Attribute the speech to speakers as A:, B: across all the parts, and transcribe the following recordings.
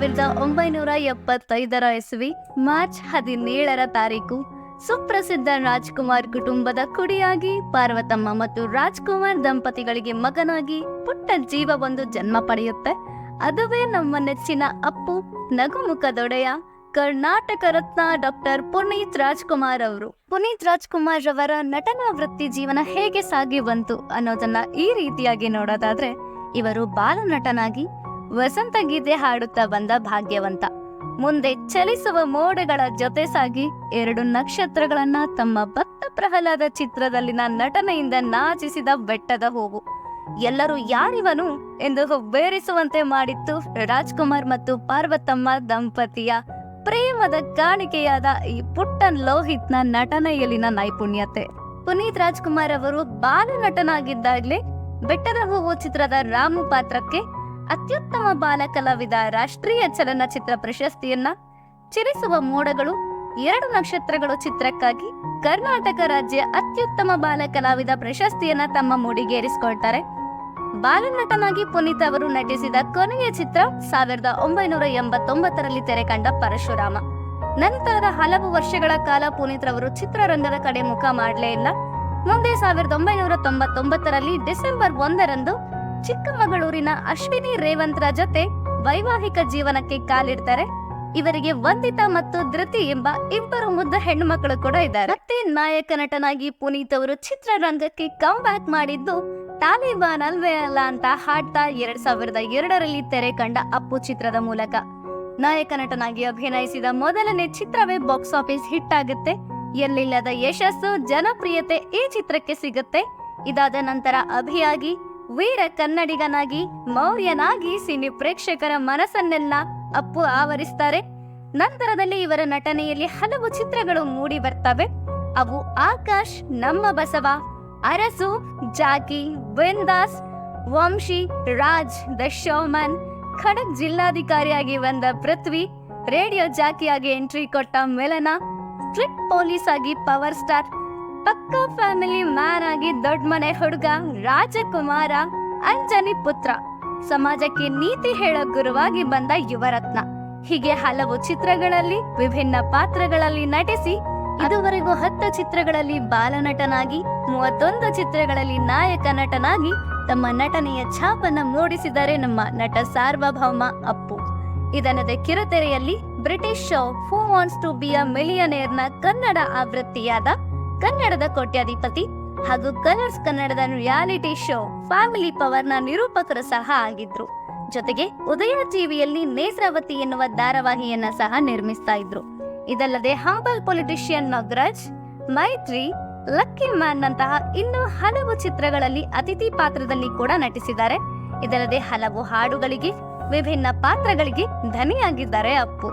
A: 1975 ಇಸವಿ March 17 ತಾರೀಕು ಸುಪ್ರಸಿದ್ಧ ರಾಜ್ಕುಮಾರ್ ಕುಟುಂಬದ ಕುಡಿಯಾಗಿ ಪಾರ್ವತಮ್ಮ ಮತ್ತು ರಾಜ್ಕುಮಾರ್ ದಂಪತಿಗಳಿಗೆ ಮಗನಾಗಿ ಪುಟ್ಟ ಜೀವವೊಂದು ಜನ್ಮ ಪಡೆಯುತ್ತೆ. ಅದುವೇ ನಮ್ಮ ನೆಚ್ಚಿನ ಅಪ್ಪು ನಗುಮುಖದೊಡೆಯ ಕರ್ನಾಟಕ ರತ್ನ ಡಾಕ್ಟರ್ ಪುನೀತ್ ರಾಜ್ಕುಮಾರ್ ಅವರು. ಪುನೀತ್ ರಾಜ್ಕುಮಾರ್ ಅವರ ನಟನಾ ವೃತ್ತಿ ಜೀವನ ಹೇಗೆ ಸಾಗಿ ಬಂತು ಅನ್ನೋದನ್ನ ಈ ರೀತಿಯಾಗಿ ನೋಡೋದಾದ್ರೆ, ಇವರು ಬಾಲನಟನಾಗಿ ವಸಂತ ಗೀತೆ ಹಾಡುತ್ತಾ ಬಂದ ಭಾಗ್ಯವಂತ. ಮುಂದೆ ಚಲಿಸುವ ಮೋಡಗಳ ಜೊತೆ ಸಾಗಿ 2 ನಕ್ಷತ್ರಗಳನ್ನ ತಮ್ಮ ಭಕ್ತ ಪ್ರಹ್ಲಾದ ಚಿತ್ರದಲ್ಲಿನ ನಟನೆಯಿಂದ ನಾಚಿಸಿದ ಬೆಟ್ಟದ ಹೂವು. ಎಲ್ಲರೂ ಯಾರಿವನು ಎಂದು ಹುಬ್ಬೇರಿಸುವಂತೆ ಮಾಡಿತ್ತು ರಾಜ್ಕುಮಾರ್ ಮತ್ತು ಪಾರ್ವತಮ್ಮ ದಂಪತಿಯ ಪ್ರೇಮದ ಕಾಣಿಕೆಯಾದ ಈ ಪುಟ್ಟ ಲೋಹಿತ್ನ ನಟನೆಯಲ್ಲಿನ ನೈಪುಣ್ಯತೆ. ಪುನೀತ್ ರಾಜ್ಕುಮಾರ್ ಅವರು ಬಾಲನಟನಾಗಿದ್ದಾಗಲೇ ಬೆಟ್ಟದ ಹೂವು ಚಿತ್ರದ ರಾಮು ಪಾತ್ರಕ್ಕೆ ಅತ್ಯುತ್ತಮ ಬಾಲ ಕಲಾವಿದ ರಾಷ್ಟ್ರೀಯ ಚಲನಚಿತ್ರ ಪ್ರಶಸ್ತಿಯನ್ನ, ಚಿರಿಸುವ ಮೋಡಗಳು 2 ನಕ್ಷತ್ರಗಳು ಚಿತ್ರಕ್ಕಾಗಿ ಕರ್ನಾಟಕ ರಾಜ್ಯ ಅತ್ಯುತ್ತಮ ಬಾಲ ಕಲಾವಿದ ಪ್ರಶಸ್ತಿಯನ್ನ ತಮ್ಮ ಮುಡಿಗೇರಿಸಿಕೊಳ್ತಾರೆ. ಬಾಲನಟನಾಗಿ ಪುನೀತ್ ಅವರು ನಟಿಸಿದ ಕೊನೆಯ ಚಿತ್ರ 1989ರಲ್ಲಿ ತೆರೆ ಕಂಡ ಪರಶುರಾಮ. ನಂತರದ ಹಲವು ವರ್ಷಗಳ ಕಾಲ ಪುನೀತ್ ರವರು ಚಿತ್ರರಂಗದ ಕಡೆ ಮುಖ ಮಾಡಲೇ ಇಲ್ಲ. ಮುಂದೆ 1999ರಲ್ಲಿ ಡಿಸೆಂಬರ್ 1ರಂದು ಚಿಕ್ಕಮಗಳೂರಿನ ಅಶ್ವಿನಿ ರೇವಂತ್ರ ಜೊತೆ ವೈವಾಹಿಕ ಜೀವನಕ್ಕೆ ಕಾಲಿಡ್ತಾರೆ. ಇವರಿಗೆ ವಂದಿತಾ ಮತ್ತು ಧೃತಿ ಎಂಬ 2 ಮುದ್ದ ಹೆಣ್ಣು ಮಕ್ಕಳು ಕೂಡ ಇದ್ದಾರೆ. ಮತ್ತೆ ನಾಯಕ ನಟನಾಗಿ ಪುನೀತ್ ಅವರು ಚಿತ್ರರಂಗಕ್ಕೆ ಕಮ್ ಬ್ಯಾಕ್ ಮಾಡಿದ್ದು ತಾಲಿಬಾನ್ ಅಲ್ವೇ ಅಲ್ಲ ಅಂತ ಹಾಡ್ತಾ 2002ರಲ್ಲಿ ತೆರೆ ಕಂಡ ಅಪ್ಪು ಚಿತ್ರದ ಮೂಲಕ. ನಾಯಕ ನಟನಾಗಿ ಅಭಿನಯಿಸಿದ ಮೊದಲನೇ ಚಿತ್ರವೇ ಬಾಕ್ಸ್ ಆಫೀಸ್ ಹಿಟ್ ಆಗುತ್ತೆ. ಎಲ್ಲಿಲ್ಲದ ಯಶಸ್ಸು, ಜನಪ್ರಿಯತೆ ಈ ಚಿತ್ರಕ್ಕೆ ಸಿಗುತ್ತೆ. ಇದಾದ ನಂತರ ಅಭಿಯಾಗಿ, ವೀರ ಕನ್ನಡಿಗನಾಗಿ, ಮೌರ್ಯನಾಗಿ ಸಿನಿ ಪ್ರೇಕ್ಷಕರ ಮನಸ್ಸನ್ನೆಲ್ಲ ಅಪ್ಪು ಆವರಿಸ್ತಾರೆ. ನಂತರದಲ್ಲಿ ಇವರ ನಟನೆಯಲ್ಲಿ ಹಲವು ಚಿತ್ರಗಳು ಮೂಡಿ ಬರ್ತವೆ. ಅವು ಆಕಾಶ್, ನಮ್ಮ ಬಸವ, ಅರಸು, ಜಾಕಿ, ಬಿಂದಾಸ್, ವಂಶಿ, ರಾಜ್, ದ ಶೋಮನ್, ಖಡಕ್ ಜಿಲ್ಲಾಧಿಕಾರಿಯಾಗಿ ಬಂದ ಪೃಥ್ವಿ, ರೇಡಿಯೋ ಜಾಕಿಯಾಗಿ ಎಂಟ್ರಿ ಕೊಟ್ಟ ಮೆಲನಾ, ಸ್ಟ್ರಿಕ್ಟ್ ಪೊಲೀಸ್ ಆಗಿ ಪವರ್ ಸ್ಟಾರ್, ಪಕ್ಕಾ ಫ್ಯಾಮಿಲಿ ಮ್ಯಾನ್ ಆಗಿ ದೊಡ್ಡ ಮನೆ ಹುಡುಗ, ರಾಜಕುಮಾರ, ಅಂಜನಿ ಪುತ್ರ, ಸಮಾಜಕ್ಕೆ ನೀತಿ ಹೇಳೋ ಗುರುವಾಗಿ ಬಂದ ಯುವರತ್ನ. ಹೀಗೆ ಹಲವು ಚಿತ್ರಗಳಲ್ಲಿ ವಿಭಿನ್ನ ಪಾತ್ರಗಳಲ್ಲಿ ನಟಿಸಿ ಇದುವರೆಗೂ 10 ಚಿತ್ರಗಳಲ್ಲಿ ಬಾಲನಟನಾಗಿ, 31 ಚಿತ್ರಗಳಲ್ಲಿ ನಾಯಕ ನಟನಾಗಿ ತಮ್ಮ ನಟನೆಯ ಛಾಪನ್ನು ಮೂಡಿಸಿದ್ದಾರೆ ನಮ್ಮ ನಟ ಸಾರ್ವಭೌಮ ಅಪ್ಪು. ಇದಲ್ಲದೆ ಕಿರುತೆರೆಯಲ್ಲಿ British show who wants to be a ಮಿಲಿಯನೇರ್ನ ಕನ್ನಡ ಆವೃತ್ತಿಯಾದ ಕನ್ನಡದ ಕೋಟ್ಯಾಧಿಪತಿ ಹಾಗೂ ಕಲರ್ಸ್ ಕನ್ನಡದ ರಿಯಾಲಿಟಿ ಶೋ ಫ್ಯಾಮಿಲಿ ಪವರ್ನ ನಿರೂಪಕರು ಸಹ ಆಗಿದ್ರು. ಜೊತೆಗೆ ಉದಯ ಟಿವಿಯಲ್ಲಿ ನೇತ್ರಾವತಿ ಎನ್ನುವ ಧಾರಾವಾಹಿಯನ್ನ ಸಹ ನಿರ್ಮಿಸ್ತಾ ಇದ್ರು. ಇದಲ್ಲದೆ ಹಂಬಲ್ ಪೊಲಿಟಿಷಿಯನ್ ನಾಗರಾಜ್, ಮೈತ್ರಿ, ಲಕ್ಕಿ ಮ್ಯಾನ್ ನಂತಹ ಇನ್ನೂ ಹಲವು ಚಿತ್ರಗಳಲ್ಲಿ ಅತಿಥಿ ಪಾತ್ರದಲ್ಲಿ ಕೂಡ ನಟಿಸಿದ್ದಾರೆ. ಇದಲ್ಲದೆ ಹಲವು ಹಾಡುಗಳಿಗೆ, ವಿಭಿನ್ನ ಪಾತ್ರಗಳಿಗೆ ಧನಿಯಾಗಿದ್ದಾರೆ ಅಪ್ಪು.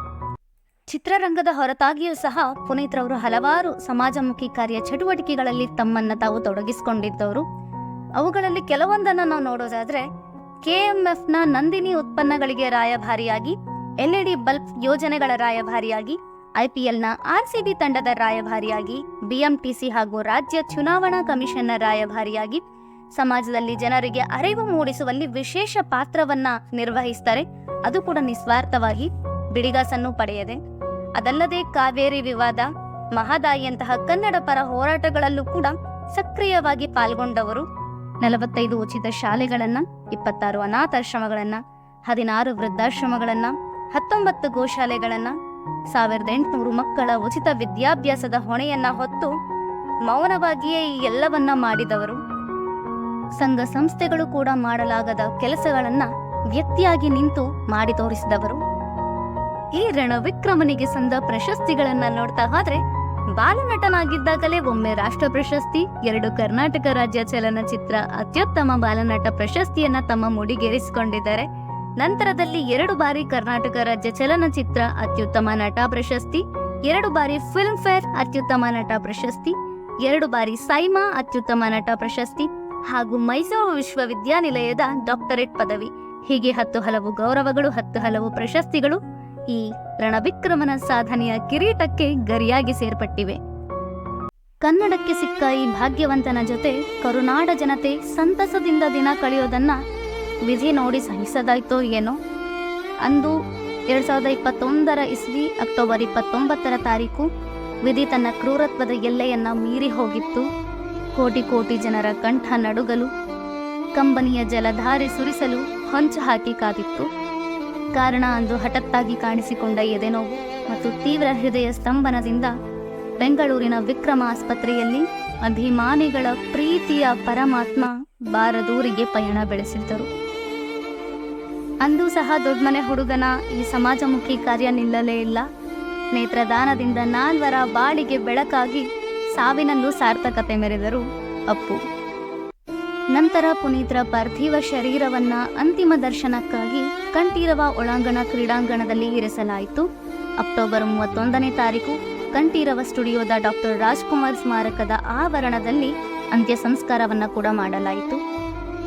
A: ಚಿತ್ರರಂಗದ ಹೊರತಾಗಿಯೂ ಸಹ ಪುನೀತ್ ರವರು ಹಲವಾರು ಸಮಾಜಮುಖಿ ಕಾರ್ಯ ಚಟುವಟಿಕೆಗಳಲ್ಲಿ ತಮ್ಮನ್ನ ತಾವು ತೊಡಗಿಸಿಕೊಂಡಿದ್ದವರು. ಅವುಗಳಲ್ಲಿ ಕೆಲವೊಂದನ್ನು ನಾವು ನೋಡೋದಾದ್ರೆ, KMFನ ನಂದಿನಿ ಉತ್ಪನ್ನಗಳಿಗೆ ರಾಯಭಾರಿಯಾಗಿ, LED ಬಲ್ಬ್ ಯೋಜನೆಗಳ ರಾಯಭಾರಿಯಾಗಿ, IPLನ RCB ತಂಡದ ರಾಯಭಾರಿಯಾಗಿ, BMTC ಹಾಗೂ ರಾಜ್ಯ ಚುನಾವಣಾ ಕಮಿಷನ್ನ ರಾಯಭಾರಿಯಾಗಿ ಸಮಾಜದಲ್ಲಿ ಜನರಿಗೆ ಅರಿವು ಮೂಡಿಸುವಲ್ಲಿ ವಿಶೇಷ ಪಾತ್ರವನ್ನ ನಿರ್ವಹಿಸ್ತಾರೆ. ಅದು ಕೂಡ ನಿಸ್ವಾರ್ಥವಾಗಿ, ಬಿಡಿಗಾಸನ್ನು ಪಡೆಯದೆ. ಅದಲ್ಲದೆ ಕಾವೇರಿ ವಿವಾದ, ಮಹದಾಯಿಯಂತಹ ಕನ್ನಡ ಪರ ಹೋರಾಟಗಳಲ್ಲೂ ಕೂಡ ಸಕ್ರಿಯವಾಗಿ ಪಾಲ್ಗೊಂಡವರು. 45 ಉಚಿತ ಶಾಲೆಗಳನ್ನ, 26 ಅನಾಥಾಶ್ರಮಗಳನ್ನ, 16 ವೃದ್ಧಾಶ್ರಮಗಳನ್ನ, 19 ಗೋಶಾಲೆಗಳನ್ನ, 1800 ಮಕ್ಕಳ ಉಚಿತ ವಿದ್ಯಾಭ್ಯಾಸದ ಹೊಣೆಯನ್ನ ಹೊತ್ತು ಮೌನವಾಗಿಯೇ ಈ ಎಲ್ಲವನ್ನ ಮಾಡಿದವರು. ಸಂಘ ಸಂಸ್ಥೆಗಳು ಕೂಡ ಮಾಡಲಾಗದ ಕೆಲಸಗಳನ್ನ ವ್ಯಕ್ತಿಯಾಗಿ ನಿಂತು ಮಾಡಿ ತೋರಿಸಿದವರು. ಈ ರಣವಿಕ್ರಮನಿಗೆ ಸಂದ ಪ್ರಶಸ್ತಿಗಳನ್ನ ನೋಡ್ತಾ ಹೋದ್ರೆ, ಬಾಲನಟನಾಗಿದ್ದಾಗಲೇ ಒಮ್ಮೆ ರಾಷ್ಟ್ರ ಪ್ರಶಸ್ತಿ, 2 ಕರ್ನಾಟಕ ರಾಜ್ಯ ಚಲನಚಿತ್ರ ಅತ್ಯುತ್ತಮ ಬಾಲನಟ ಪ್ರಶಸ್ತಿಯನ್ನ ತಮ್ಮ ಮುಡಿಗೇರಿಸಿಕೊಂಡಿದ್ದಾರೆ. ನಂತರದಲ್ಲಿ 2 ಬಾರಿ ಕರ್ನಾಟಕ ರಾಜ್ಯ ಚಲನಚಿತ್ರ ಅತ್ಯುತ್ತಮ ನಟ ಪ್ರಶಸ್ತಿ, 2 ಬಾರಿ ಫಿಲ್ಮ್ ಫೇರ್ ಅತ್ಯುತ್ತಮ ನಟ ಪ್ರಶಸ್ತಿ, 2 ಬಾರಿ ಸೈಮಾ ಅತ್ಯುತ್ತಮ ನಟ ಪ್ರಶಸ್ತಿ ಹಾಗೂ ಮೈಸೂರು ವಿಶ್ವವಿದ್ಯಾನಿಲಯದ ಡಾಕ್ಟರೇಟ್ ಪದವಿ. ಹೀಗೆ 10 ಹಲವು ಗೌರವಗಳು, 10 ಹಲವು ಪ್ರಶಸ್ತಿಗಳು ಈ ರಣವಿಕ್ರಮನ ಸಾಧನೆಯ ಕಿರೀಟಕ್ಕೆ ಗರಿಯಾಗಿ ಸೇರ್ಪಟ್ಟಿವೆ. ಕನ್ನಡಕ್ಕೆ ಸಿಕ್ಕ ಈ ಭಾಗ್ಯವಂತನ ಜೊತೆ ಕರುನಾಡ ಜನತೆ ಸಂತಸದಿಂದ ದಿನ ಕಳೆಯೋದನ್ನ ವಿಧಿ ನೋಡಿ ಸಹಿಸದಾಯ್ತೋ ಏನೋ. ಅಂದು 2021 ಇಸ್ವಿ ಅಕ್ಟೋಬರ್ 29 ತಾರೀಕು ವಿಧಿ ತನ್ನ ಕ್ರೂರತ್ವದ ಎಲ್ಲೆಯನ್ನ ಮೀರಿ ಹೋಗಿತ್ತು. ಕೋಟಿ ಕೋಟಿ ಜನರ ಕಂಠ ನಡುಗಲು, ಕಂಬನಿಯ ಜಲಧಾರೆ ಸುರಿಸಲು ಹೊಂಚು ಹಾಕಿ ಕಾದಿತ್ತು. ಕಾರಣ ಅಂದು ಹಠತ್ತಾಗಿ ಕಾಣಿಸಿಕೊಂಡ ಎದೆನೋವು ಮತ್ತು ತೀವ್ರ ಹೃದಯ ಸ್ತಂಭನದಿಂದ ಬೆಂಗಳೂರಿನ ವಿಕ್ರಮ ಆಸ್ಪತ್ರೆಯಲ್ಲಿ ಅಭಿಮಾನಿಗಳ ಪ್ರೀತಿಯ ಪರಮಾತ್ಮ ಬಾರದೂರಿಗೆ ಪಯಣ ಬೆಳೆಸಿದ್ದರು. ಅಂದು ಸಹ ದೊಡ್ಡಮನೆ ಹುಡುಗನ ಈ ಸಮಾಜಮುಖಿ ಕಾರ್ಯ ನಿಲ್ಲಲೇ ಇಲ್ಲ. ನೇತ್ರದಾನದಿಂದ 4 ಬಾಳಿಗೆ ಬೆಳಕಾಗಿ ಸಾವಿನಲ್ಲೂ ಸಾರ್ಥಕತೆ ಮೆರೆದರು ಅಪ್ಪು. ನಂತರ ಪುನೀತ್ರ ಪಾರ್ಥಿವ ಶರೀರವನ್ನ ಅಂತಿಮ ದರ್ಶನಕ್ಕಾಗಿ ಕಂಠೀರವ ಒಳಾಂಗಣ ಕ್ರೀಡಾಂಗಣದಲ್ಲಿ ಇರಿಸಲಾಯಿತು. ಅಕ್ಟೋಬರ್ 31 ತಾರೀಕು ಕಂಠೀರವ ಸ್ಟುಡಿಯೋದ ಡಾಕ್ಟರ್ ರಾಜ್ಕುಮಾರ್ ಸ್ಮಾರಕದ ಆವರಣದಲ್ಲಿ ಅಂತ್ಯ ಸಂಸ್ಕಾರವನ್ನ ಕೂಡ ಮಾಡಲಾಯಿತು.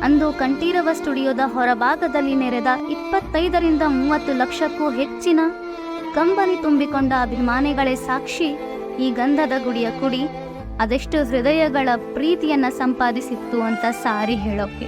A: ಅಂದು ಕಂಠೀರವ ಸ್ಟುಡಿಯೋದ ಹೊರಭಾಗದಲ್ಲಿ ನೆರೆದ 25-30 ಲಕ್ಷಕ್ಕೂ ಹೆಚ್ಚಿನ ಕಂಬನಿ ತುಂಬಿಕೊಂಡ ಅಭಿಮಾನಿಗಳೇ ಸಾಕ್ಷಿ. ಈ ಗಂಧದ ಗುಡಿಯ ಕುಡಿ ಅದೆಷ್ಟು ಹೃದಯಗಳ ಪ್ರೀತಿಯನ್ನ ಸಂಪಾದಿಸಿತ್ತು ಅಂತ ಸಾರಿ ಹೇಳೋಕೆ.